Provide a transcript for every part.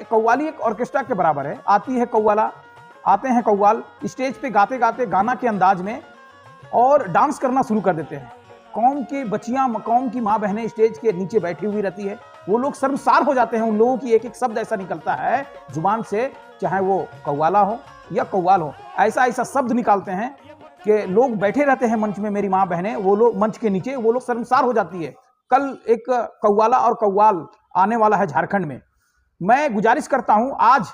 कव्वाली एक ऑर्केस्ट्रा के बराबर है। आती है कव्वाला, आते हैं कव्वाल, स्टेज पे गाते गाते गाना के अंदाज में और डांस करना शुरू कर देते हैं। कौम की बच्चियां, कौम की माँ बहनें स्टेज के नीचे बैठी हुई रहती है। वो लोग शर्मसार हो जाते हैं। उन लोगों की एक एक शब्द ऐसा निकलता है जुबान से, चाहे वो कव्वाला हो या कव्वाल हो, ऐसा ऐसा शब्द निकालते हैं कि लोग बैठे रहते हैं मंच में, मेरी माँ बहनें, वो लोग मंच के नीचे, वो लोग शर्मसार हो जाती है। कल एक कव्वाला और कव्वाल आने वाला है झारखंड में। मैं गुजारिश करता हूं, आज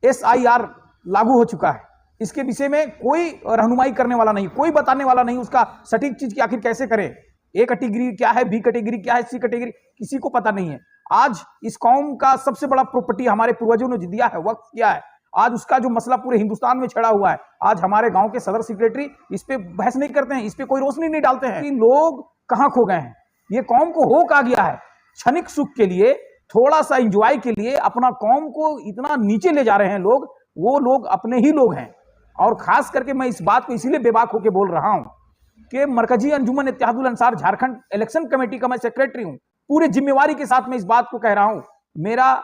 SIR लागू हो चुका है, इसके विषय में कोई रहनुमाई करने वाला नहीं, कोई बताने वाला नहीं उसका सटीक चीज की आखिर कैसे करें। A कैटेगरी क्या है, B कैटेगरी क्या है, C कैटेगरी, किसी को पता नहीं है। आज इस कौम का सबसे बड़ा प्रॉपर्टी हमारे पूर्वजों ने दिया है, वक्त किया है, आज उसका जो मसला पूरे हिंदुस्तान में छड़ा हुआ है। आज हमारे गांव के सदर सेक्रेटरी इस पे बहस नहीं करते हैं, इस पे कोई रोशनी नहीं डालते हैं कि लोग कहां खो गए हैं। ये कौम को हो क्या गया है, क्षणिक सुख के लिए, थोड़ा सा एंजॉय के लिए अपना कौम को इतना नीचे ले जा रहे हैं लोग। वो लोग अपने ही लोग हैं। और खास करके मैं इस बात को इसीलिए बेबाक होकर बोल रहा हूं कि मरकजी अंजुमन इत्तेहादुल अंसार झारखंड इलेक्शन कमेटी का मैं सेक्रेटरी हूं। पूरे जिम्मेवारी के साथ मैं इस बात को कह रहा हूं। मेरा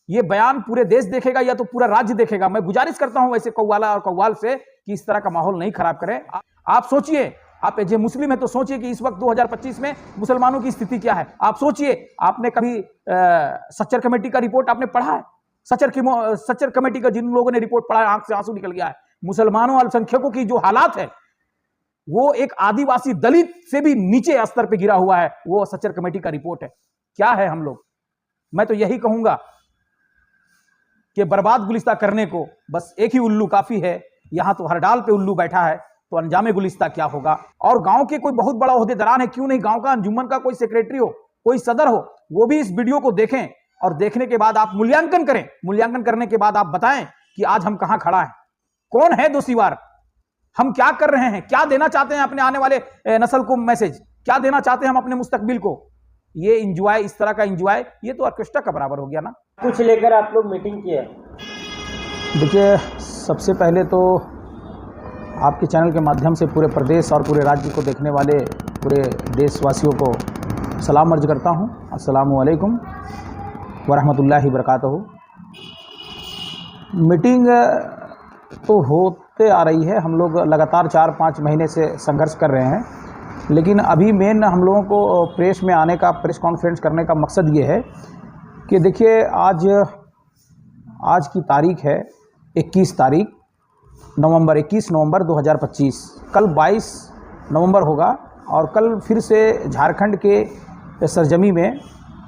ये बयान पूरे देश देखेगा या तो पूरा राज्य देखेगा। मैं गुजारिश करता हूं वैसे कव्वाला और कव्वाल से कि इस तरह का माहौल नहीं खराब करें। आप सोचिए, आप जो मुस्लिम है तो सोचिए कि इस वक्त 2025 में मुसलमानों की स्थिति क्या है। आप सोचिए, आपने कभी सच्चर कमेटी का रिपोर्ट आपने पढ़ा है? सच्चर कमेटी का जिन लोगों ने रिपोर्ट पढ़ा है, आंख से आंसू निकल गया है। मुसलमानों अल्पसंख्यकों की जो हालात है, वो एक आदिवासी दलित से भी नीचे स्तर पे गिरा हुआ है। वो सच्चर कमेटी का रिपोर्ट है। क्या है हम लोग? मैं तो यही कहूंगा कि बर्बाद गुलिस्ता करने को बस एक ही उल्लू काफी है। यहां तो हर डाल पे उल्लू बैठा है, तो अंजामे गुलिस्ता क्या होगा। और गांव के कोई बहुत बड़ा ओहदेदार है, क्यों नहीं गांव का अंजुमन का कोई सेक्रेटरी हो, कोई सदर हो, वो भी इस वीडियो को देखें और देखने के बाद आप मूल्यांकन करें। मूल्यांकन करने के बाद आप बताएं कि आज हम कहां खड़ा है, कौन है दोषीवार, हम क्या कर रहे हैं, क्या देना चाहते हैं अपने आने वाले नस्ल को मैसेज, क्या देना चाहते हैं हम अपने मुस्तकबिल को। ये इंजॉय, इस तरह का इंजॉय, ये तो ऑर्केस्ट्रा का बराबर हो गया ना। कुछ लेकर आप लोग मीटिंग की है? देखिए, सबसे पहले तो आपके चैनल के माध्यम से पूरे प्रदेश और पूरे राज्य को देखने वाले पूरे देशवासियों को सलाम अर्ज करता हूँ। अस्सलामु अलैकुम वरहमतुल्लाहि वबरकातुहू। मीटिंग तो होते आ रही है, हम लोग लगातार 4-5 महीने से संघर्ष कर रहे हैं, लेकिन अभी मेन हम लोगों को प्रेस में आने का, प्रेस कॉन्फ्रेंस करने का मकसद ये है कि देखिए, आज की तारीख है 21 तारीख नवंबर, 21 नवंबर 2025। कल 22 नवंबर होगा और कल फिर से झारखंड के सरजमी में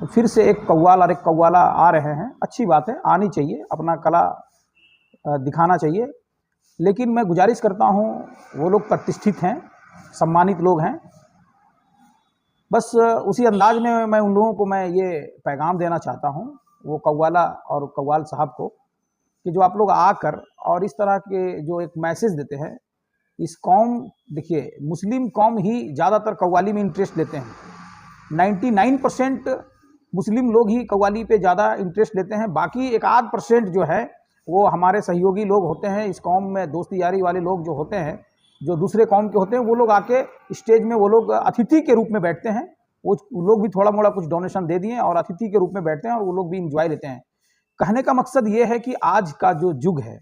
फिर से एक कव्वाल और एक कव्वाला आ रहे हैं। अच्छी बात है, आनी चाहिए, अपना कला दिखाना चाहिए। लेकिन मैं गुजारिश करता हूँ, वो लोग प्रतिष्ठित हैं, सम्मानित लोग हैं, बस उसी अंदाज में मैं उन लोगों को मैं ये पैगाम देना चाहता हूँ, वो कव्वाला और कव्वाल साहब को, कि जो आप लोग आकर और इस तरह के जो एक मैसेज देते हैं, इस कौम, देखिए मुस्लिम कौम ही ज़्यादातर कव्वाली में इंटरेस्ट लेते हैं। 99% मुस्लिम लोग ही कव्वाली पे ज़्यादा इंटरेस्ट लेते हैं। बाकी एक आध % जो है वो हमारे सहयोगी लोग होते हैं। इस कौम में दोस्ती यारी वाले लोग जो होते हैं, जो दूसरे कौम के होते हैं, वो लोग आके स्टेज में वो लोग अतिथि के रूप में बैठते हैं। वो लोग भी थोड़ा मोड़ा कुछ डोनेशन दे दिए और अतिथि के रूप में बैठते हैं और वो लोग भी इंजॉय लेते हैं। कहने का मकसद ये है कि आज का जो युग है,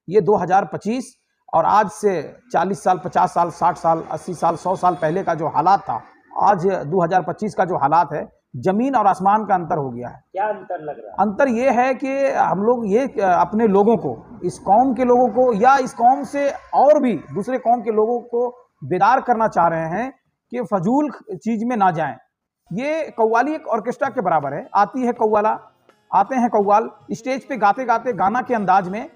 ये 2025 और आज से 40 साल, 50 साल, 60 साल, 80 साल, 100 साल पहले का जो हालात था, आज 2025 का जो हालात है, जमीन और आसमान का अंतर हो गया है। क्या अंतर लग रहा है? अंतर ये है कि हम लोग ये अपने लोगों को, इस कौम के लोगों को या इस कौम से और भी दूसरे कौम के लोगों को बेदार करना चाह रहे हैं कि फजूल चीज में ना जाएं। ये कव्वाली एक ऑर्केस्ट्रा के बराबर है। आती है कव्वाला, आते हैं कव्वाल, स्टेज पे गाते गाते गाना के अंदाज में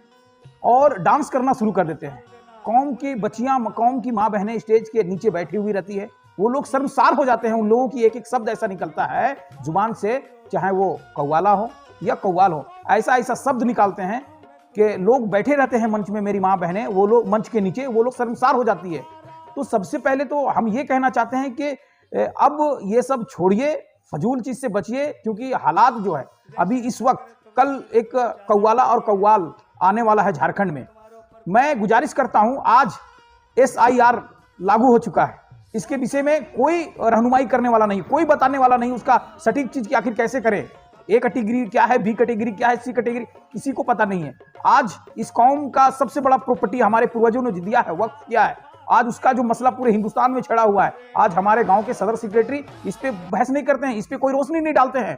और डांस करना शुरू कर देते हैं। कौम की बच्चियां, कौम की माँ बहनें स्टेज के नीचे बैठी हुई रहती है। वो लोग शर्मसार हो जाते हैं। उन लोगों की एक एक शब्द ऐसा निकलता है जुबान से, चाहे वो कव्वाला हो या कव्वाल हो, ऐसा ऐसा शब्द निकालते हैं कि लोग बैठे रहते हैं मंच में, मेरी माँ बहनें, वो लोग मंच के नीचे, वो लोग शर्मसार हो जाती है। तो सबसे पहले तो हम ये कहना चाहते हैं कि अब ये सब छोड़िए, फजूल चीज से बचिए, क्योंकि हालात जो है अभी इस वक्त, कल एक कव्वाला और कव्वाल आने वाला है झारखंड में। मैं गुजारिश करता हूं, आज SIR लागू हो चुका है, इसके विषय में कोई रहनुमाई करने वाला नहीं, कोई बताने वाला नहीं उसका सटीक चीज की आखिर कैसे करें। ए कैटेगरी क्या है, बी कैटेगरी क्या है, सी कैटेगरी किसी को पता नहीं है। आज इस कौम का सबसे बड़ा प्रॉपर्टी हमारे पूर्वजों ने दिया है, वक्त किया है, आज उसका जो मसला पूरे हिंदुस्तान में छिड़ा हुआ है, आज हमारे गांव के सदर सेक्रेटरी इस पे बहस नहीं करते हैं, इस पे कोई रोशनी नहीं डालते हैं।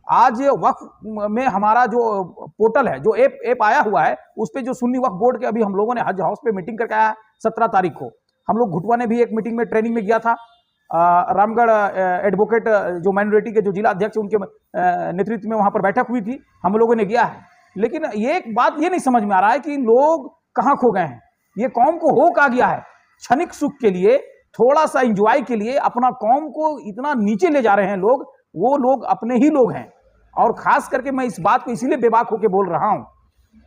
आज वक्फ में हमारा जो पोर्टल है, जो ऐप आया हुआ है, उस पे जो सुन्नी वक्फ बोर्ड के अभी हम लोगों ने हज हाउस पे मीटिंग करके आया 17 तारीख को। हम लोग घुटवा ने भी एक मीटिंग में ट्रेनिंग में गया था। रामगढ़ एडवोकेट जो माइनॉरिटी के जो जिला अध्यक्ष उनके नेतृत्व में वहां पर बैठक हुई थी, हम लोगों ने गया है। लेकिन ये एक बात ये नहीं समझ में आ रहा है कि लोग कहाँ खो गए हैं। ये कौम को हो कहा गया है, क्षणिक सुख के लिए, थोड़ा सा एंजॉय के लिए अपना कौम को इतना नीचे ले जा रहे हैं लोग। वो लोग अपने ही लोग हैं। और खास करके मैं इस बात को इसीलिए बेबाक होकर बोल रहा हूं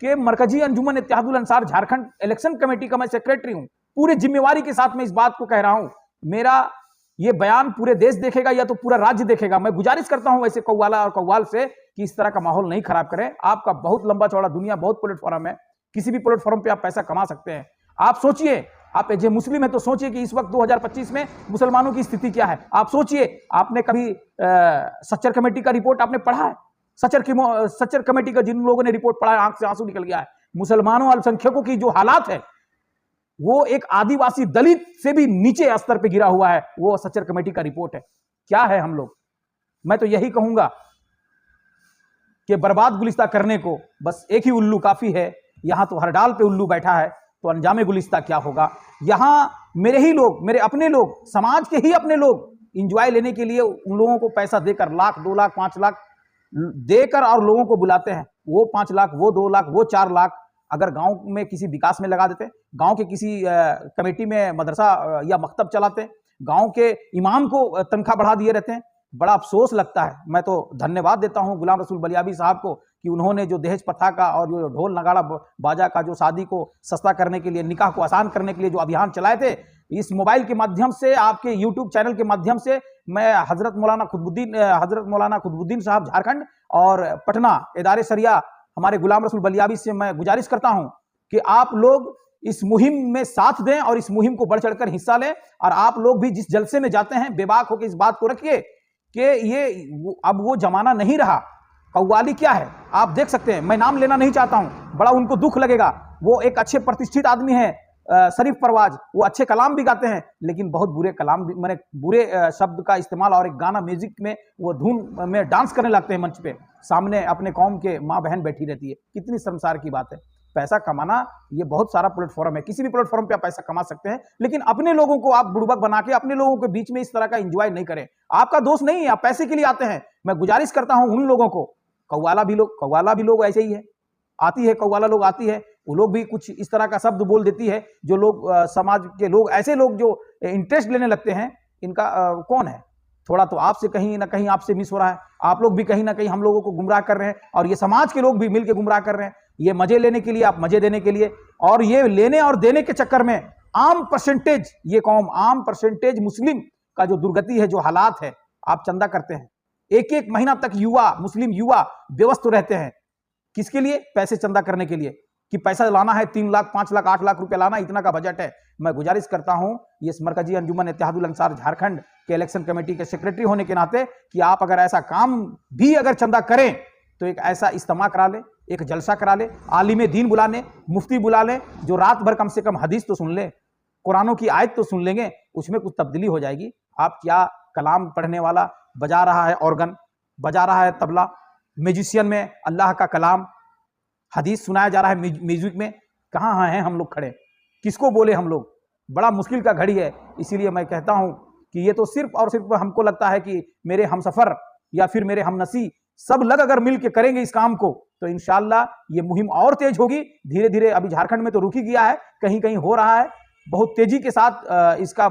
कि मरकजी अंजुमन इत्तेहादुल अंसार झारखंड इलेक्शन कमेटी का मैं सेक्रेटरी हूं। पूरी जिम्मेवारी के साथ मैं इस बात को कह रहा हूं। मेरा ये बयान पूरे देश देखेगा या तो पूरा राज्य देखेगा। मैं गुजारिश करता हूं ऐसे कव्वाला और कव्वाल से कि इस तरह का माहौल नहीं खराब करें। आपका बहुत लंबा चौड़ा दुनिया, बहुत प्लेटफॉर्म है, किसी भी प्लेटफॉर्म पे आप पैसा कमा सकते हैं। आप सोचिए, आप जो मुस्लिम है तो सोचिए कि इस वक्त 2025 में मुसलमानों की स्थिति क्या है। आप सोचिए, आपने कभी सच्चर कमेटी का रिपोर्ट आपने पढ़ा है? सच्चर कमेटी का जिन लोगों ने रिपोर्ट पढ़ा है, आंख से आंसू निकल गया है। मुसलमानों अल्पसंख्यकों की जो हालात है, वो एक आदिवासी दलित से भी नीचे स्तर पे गिरा हुआ है। वो सच्चर कमेटी का रिपोर्ट है। क्या है हम लोग? मैं तो यही कहूंगा कि बर्बाद गुलिस्ता करने को बस एक ही उल्लू काफी है। यहां तो हर डाल पे उल्लू बैठा है, तो अंजामे गुलिस्ता क्या होगा। यहां मेरे ही लोग, मेरे अपने लोग, समाज के ही अपने लोग इंजॉय लेने के लिए उन लोगों को पैसा देकर, लाख, 2 लाख, 5 लाख देकर और लोगों को बुलाते हैं। वो 5 लाख, वो 2 लाख, वो 4 लाख अगर गांव में किसी विकास में लगा देते, गांव के किसी कमेटी में मदरसा या मकतब चलाते, गांव के इमाम को तनख्वाह बढ़ा दिए रहते हैं। बड़ा अफसोस लगता है। मैं तो धन्यवाद देता हूं गुलाम रसूल बलियाबी साहब को कि उन्होंने जो दहेज प्रथा का और जो ढोल नगाड़ा बाजा का जो शादी को सस्ता करने के लिए, निकाह को आसान करने के लिए जो अभियान चलाए थे, इस मोबाइल के माध्यम से, आपके यूट्यूब चैनल के माध्यम से मैं हजरत मौलाना खुतबुद्दीन साहब झारखंड और पटना इदारे शरिया हमारे गुलाम रसूल बलियाबी से मैं गुजारिश करता हूं कि आप लोग इस मुहिम में साथ दें और इस मुहिम को बढ़ चढ़कर हिस्सा लें। और आप लोग भी जिस जलसे में जाते हैं, बेबाक होकर इस बात को रखिए कि ये अब वो जमाना नहीं रहा। कव्वाली क्या है आप देख सकते हैं। मैं नाम लेना नहीं चाहता हूं, बड़ा उनको दुख लगेगा। वो एक अच्छे प्रतिष्ठित आदमी है, शरीफ परवाज, वो अच्छे कलाम भी गाते हैं, लेकिन बहुत बुरे कलाम भी, मैंने बुरे शब्द का इस्तेमाल और एक गाना म्यूजिक में वो धुन में डांस करने लगते हैं मंच पे, सामने अपने कौम के माँ बहन बैठी रहती है। कितनी शर्मसार की बात है। पैसा कमाना ये बहुत सारा प्लेटफॉर्म है, किसी भी प्लेटफॉर्म पे आप पैसा कमा सकते हैं, लेकिन अपने लोगों को आप बुड़बक बना के अपने लोगों के बीच में इस तरह का एंजॉय नहीं करें। आपका दोस्त नहीं है, आप पैसे के लिए आते हैं। मैं गुजारिश करता हूं उन लोगों को, कव्वाला भी लोग ऐसे ही है, आती है कव्वाला लोग आती है, वो लोग भी कुछ इस तरह का शब्द बोल देती है जो लोग समाज के लोग, ऐसे लोग जो इंटरेस्ट लेने लगते हैं, इनका कौन है? थोड़ा तो आपसे कहीं ना कहीं आपसे मिस हो रहा है। आप लोग भी कहीं ना कहीं हम लोगों को गुमराह कर रहे हैं और ये समाज के लोग भी मिलकर गुमराह कर रहे हैं। ये मजे लेने के लिए, आप मजे देने के लिए, और ये लेने और देने के चक्कर में आम परसेंटेज, ये कौम आम परसेंटेज मुस्लिम का जो दुर्गति है, जो हालात है, आप चंदा करते हैं। एक एक महीना तक युवा, मुस्लिम युवा व्यवस्थ रहते हैं। किसके लिए? पैसे चंदा करने के लिए, कि पैसा लाना है 3 लाख, 5 लाख, 8 लाख रुपया लाना, इतना का बजट है। मैं गुजारिश करता हूं ये मरकजी अंजुमन इत्तेहादुल अंसार झारखंड के इलेक्शन कमेटी के सेक्रेटरी होने के नाते कि आप अगर ऐसा काम भी अगर चंदा करें तो एक ऐसा इज्तिमा करा ले, एक जलसा करा ले, आलिम दीन बुला ले, मुफ्ती बुला ले, जो रात भर कम से कम हदीस तो सुन ले, कुरानों की आयत तो सुन लेंगे, उसमें कुछ तब्दीली हो जाएगी। आप क्या, कलाम पढ़ने वाला बजा रहा है ऑर्गन, बजा रहा है तबला, म्यूजिशियन में अल्लाह का कलाम, हदीस सुनाया जा रहा है म्यूजिक में, कहाँ हैं हम लोग खड़े? किसको बोले हम लोग? बड़ा मुश्किल का घड़ी है। इसीलिए मैं कहता हूं कि ये तो सिर्फ और सिर्फ हमको लगता है कि मेरे हमसफर या फिर मेरे हमनसी सब लग अगर मिल के करेंगे इस काम को तो इंशाअल्लाह ये मुहिम और तेज होगी। धीरे धीरे अभी झारखंड में तो रुक ही गया है, कहीं कहीं हो रहा है, बहुत तेजी के साथ इसका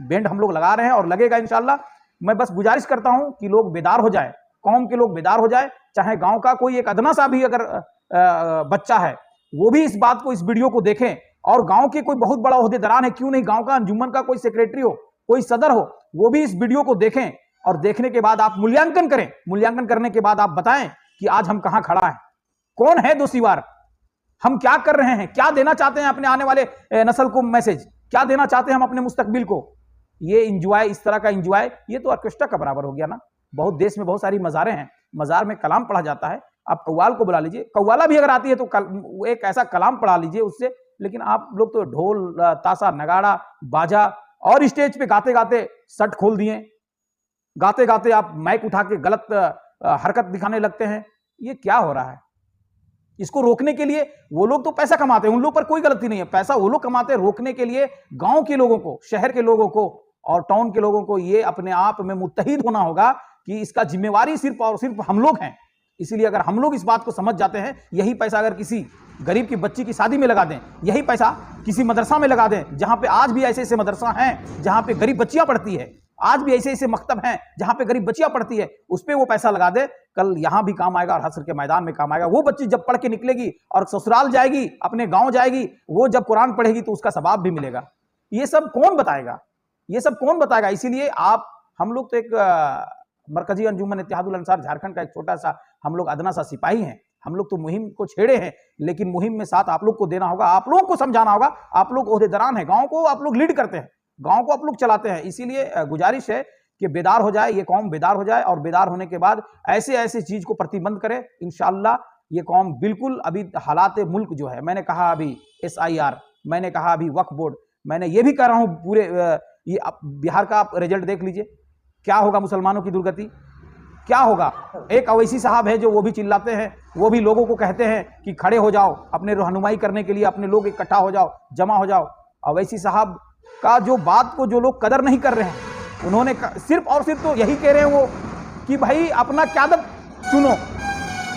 बेंड हम लोग लगा रहे हैं और लगेगा इंशाअल्लाह। मैं बस गुजारिश करता हूं कि लोग बेदार हो जाए, कौम के लोग बेदार हो जाए, चाहे गांव का कोई एक अदना सा भी अगर बच्चा है वो भी इस बात को, इस वीडियो को देखें, और गांव के कोई बहुत बड़ा ओहदेदारान है, क्यों नहीं गांव का अंजुमन का कोई सेक्रेटरी हो, कोई सदर हो, वो भी इस वीडियो को देखें और देखने के बाद आप मूल्यांकन करें। मूल्यांकन करने के बाद आप बताएं कि आज हम कहां खड़ा है, कौन है दोषीवार, हम क्या कर रहे हैं, क्या देना चाहते हैं अपने आने वाले नस्ल को मैसेज, क्या देना चाहते हैं हम अपने मुस्तकबिल को। ये इंजॉय, इस तरह का इंजॉय, ये तो ऑर्केस्ट्रा का बराबर हो गया ना। बहुत देश में बहुत सारी मज़ारें हैं, मज़ार में कलाम पढ़ा जाता है, आप कव्वाल को बुला लीजिए, कव्वाला भी अगर आती है तो एक ऐसा कलाम पढ़ा लीजिए उससे। लेकिन आप लोग तो ढोल ताशा नगाड़ा बाजा और स्टेज पे गाते गाते शर्ट खोल दिए, गाते गाते आप माइक उठा के गलत हरकत दिखाने लगते हैं। ये क्या हो रहा है? इसको रोकने के लिए वो लोग तो पैसा कमाते हैं, उन लोग पर कोई गलती नहीं है, पैसा वो लोग कमाते हैं। रोकने के लिए गांव के लोगों को, शहर के लोगों को और टाउन के लोगों को ये अपने आप में मुत्तहिद होना होगा कि इसका जिम्मेवारी सिर्फ और सिर्फ हम लोग हैं। इसीलिए अगर हम लोग इस बात को समझ जाते हैं, यही पैसा अगर किसी गरीब की बच्ची की शादी में लगा दें, यही पैसा किसी मदरसा में लगा दें, जहां पे आज भी ऐसे ऐसे मदरसा हैं जहां पे गरीब बच्चियां पढ़ती है, आज भी ऐसे ऐसे मकतब हैं जहां पे गरीब बच्चियां पढ़ती है, उस पर वो पैसा लगा दे, कल यहां भी काम आएगा और हश्र के मैदान में काम आएगा। वो बच्ची जब पढ़ के निकलेगी और ससुराल जाएगी, अपने गांव जाएगी, वो जब कुरान पढ़ेगी तो उसका सवाब भी मिलेगा। ये सब कौन बताएगा? ये सब कौन बताएगा? इसीलिए हम लोग तो एक मरकजी अंजुमन इत्तेहादुल अंसार झारखंड का एक छोटा सा, हम लोग अदना सा सिपाही हैं। हम लोग तो मुहिम को छेड़े हैं, लेकिन मुहिम में साथ आप लोग को देना होगा, आप लोगों को समझाना होगा। आप लोग ओहदेदारान हैं, गांव को आप लोग लीड करते हैं, गांव को आप लोग चलाते हैं। इसीलिए गुजारिश है कि बेदार हो जाए, ये कौम बेदार हो जाए, और बेदार होने के बाद ऐसे ऐसे चीज को प्रतिबंध करे। इंशाअल्लाह ये कौम बिल्कुल, अभी हालात मुल्क जो है, मैंने कहा अभी SIR, मैंने कहा अभी वक्फ बोर्ड, मैंने ये भी कह रहा हूं पूरे ये बिहार का आप रिजल्ट देख लीजिए, क्या होगा मुसलमानों की दुर्गति, क्या होगा। एक अवैसी साहब है जो वो भी चिल्लाते हैं, वो भी लोगों को कहते हैं कि खड़े हो जाओ, अपने रहनुमाई करने के लिए अपने लोग इकट्ठा हो जाओ, जमा हो जाओ। अवैसी साहब का जो बात को जो लोग कदर नहीं कर रहे हैं, उन्होंने सिर्फ और सिर्फ तो यही कह रहे हैं वो कि भाई अपना क्यादत चुनो,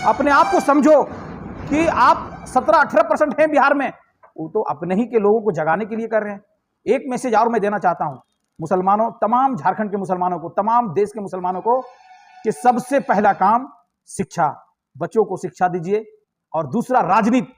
अपने आप को समझो कि आप 17-18% हैं बिहार में। वो तो अपने ही के लोगों को जगाने के लिए कर रहे हैं। एक मैसेज और मैं देना चाहता हूं मुसलमानों, तमाम झारखंड के मुसलमानों को, तमाम देश के मुसलमानों को, कि सबसे पहला काम शिक्षा, बच्चों को शिक्षा दीजिए। और दूसरा राजनीति,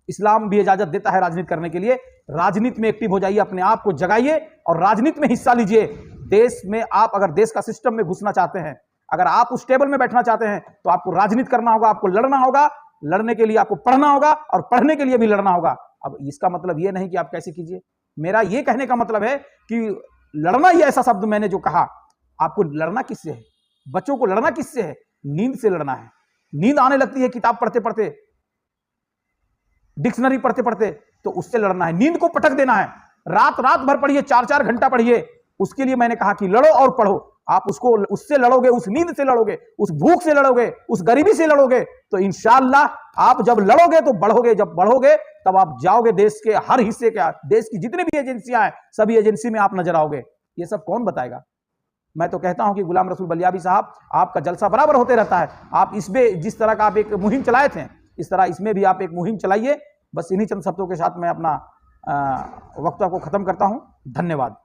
इस्लाम भी इजाजत देता है राजनीति करने के लिए। राजनीति में एक्टिव हो जाइए, अपने आप को जगाइए और राजनीति में हिस्सा लीजिए। देश में आप अगर देश का सिस्टम में घुसना चाहते हैं, अगर आप उस टेबल में बैठना चाहते हैं, तो आपको राजनीति करना होगा, आपको लड़ना होगा। लड़ने के लिए आपको पढ़ना होगा और पढ़ने के लिए भी लड़ना होगा। अब इसका मतलब यह नहीं कि आप कैसे कीजिए, मेरा यह कहने का मतलब है कि लड़ना ही ऐसा शब्द मैंने जो कहा, आपको लड़ना किससे है? बच्चों को लड़ना किससे है? नींद से लड़ना है। नींद आने लगती है किताब पढ़ते पढ़ते, डिक्शनरी पढ़ते पढ़ते, तो उससे लड़ना है। नींद को पटक देना है, रात रात भर पढ़िए, 4-4 घंटा पढ़िए। उसके लिए मैंने कहा कि लड़ो और पढ़ो। आप उससे लड़ोगे, उस नींद से लड़ोगे, उस भूख से लड़ोगे, उस गरीबी से लड़ोगे, तो इंशाअल्लाह आप जब लड़ोगे तो बढ़ोगे। जब बढ़ोगे तब आप जाओगे देश के हर हिस्से के, देश की जितनी भी एजेंसियां हैं, सभी एजेंसी में आप नजर आओगे। ये सब कौन बताएगा? मैं तो कहता हूं कि गुलाम रसूल बलियाबी साहब, आपका जलसा बराबर होते रहता है। आप इसमें जिस तरह का आप एक मुहिम चलाए थे, इस तरह इसमें भी आप एक मुहिम चलाइए। बस इन्हीं चंद शब्दों के साथ मैं अपना वक्तव्य को खत्म करता हूं। धन्यवाद।